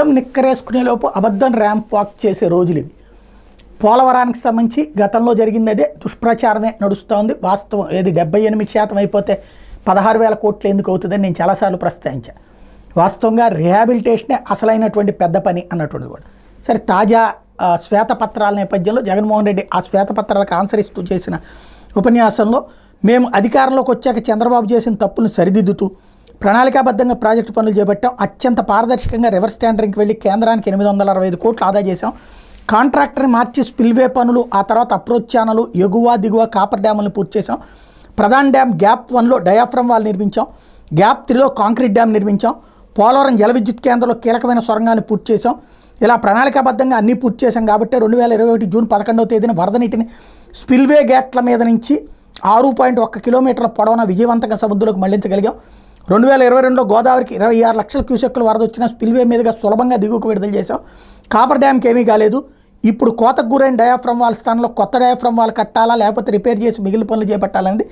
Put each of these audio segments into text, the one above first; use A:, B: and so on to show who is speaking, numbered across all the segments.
A: నిజం నిక్కరేసుకునే లోపు అబద్ధం ర్యాంప్ వాక్ చేసే రోజులు ఇవి. పోలవరానికి సంబంధించి గతంలో జరిగింది అదే, దుష్ప్రచారమే నడుస్తోంది. వాస్తవం ఏది 78% అయిపోతే 16,000 కోట్లు ఎందుకు అవుతుందని నేను చాలాసార్లు ప్రస్తావించాను. వాస్తవంగా రిహాబిలిటేషనే అసలైనటువంటి పెద్ద పని అన్నటువంటిది కూడా. సరే, తాజా శ్వేతపత్రాల నేపథ్యంలో జగన్మోహన్ రెడ్డి ఆ శ్వేతపత్రాలకు ఆన్సర్ ఇస్తూ చేసిన ఉపన్యాసంలో, మేము అధికారంలోకి వచ్చాక చంద్రబాబు చేసిన తప్పులను సరిదిద్దుతూ ప్రణాళికాబద్ధంగా ప్రాజెక్టు పనులు చేపట్టాం. అత్యంత పారదర్శకంగా రివర్స్ టెండరింగ్కి వెళ్ళి కేంద్రానికి 865 కోట్లు ఆదా చేశాం. కాంట్రాక్టర్ని మార్చి స్పిల్వే పనులు, ఆ తర్వాత అప్రోచ్ ఛానలు, ఎగువ దిగువ కాపర్ డ్యాములను పూర్తి చేశాం. ప్రధాన డ్యామ్ గ్యాప్ 1లో డయాఫ్రమ్ వాల్ నిర్మించాం. గ్యాప్ 3లో కాంక్రీట్ డ్యామ్ నిర్మించాం. పోలవరం జల విద్యుత్ కేంద్రంలో కీలకమైన సొరంగాన్ని పూర్తి చేశాం. ఇలా ప్రణాళికాబద్ధంగా అన్నీ పూర్తి చేశాం కాబట్టి 2021 జూన్ 11వ తేదీన వరద నీటిని స్పిల్వే గేట్ల మీద నుంచి 6.1 కిలోమీటర్ల పొడవున విజయవంతంగా సముద్రంలోకి మళ్లించగలిగాం. 2022లో గోదావరికి 26 లక్షల క్యూసెక్కుల వరద వచ్చిన స్పిల్వే మీదుగా సులభంగా దిగువకు విడుదల చేశాం. కాపర్ డ్యామ్కి ఏమీ కాలేదు. ఇప్పుడు కోతకు గురైన డయాఫ్రమ్ వాల్ స్థానంలో కొత్త డయాఫ్రమ్ వాల్ కట్టాలా లేకపోతే రిపేర్ చేసి మిగిలిన పనులు చేపట్టాలనేది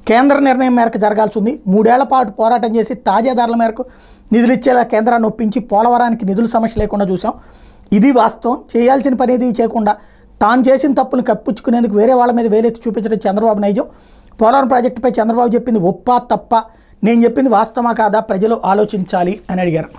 A: కేంద్ర నిర్ణయం మేరకు జరగాల్సి ఉంది. 3 ఏళ్ల పాటు పోరాటం చేసి తాజా ధరల మేరకు నిధులు ఇచ్చేలా కేంద్రాన్ని ఒప్పించి పోలవరానికి నిధుల సమస్య లేకుండా చూసాం. ఇది వాస్తవం. చేయాల్సిన పని ఏది చేయకుండా తాను చేసిన తప్పును కప్పించుకునేందుకు వేరే వాళ్ళ మీద వేలెత్తి చూపించడం చంద్రబాబు నైజం. పోలవరం ప్రాజెక్టుపై చంద్రబాబు చెప్పింది ఒప్పా తప్ప, నేను చెప్పింది వాస్తవమా కాదా ప్రజలు ఆలోచించాలి అని అడిగారు.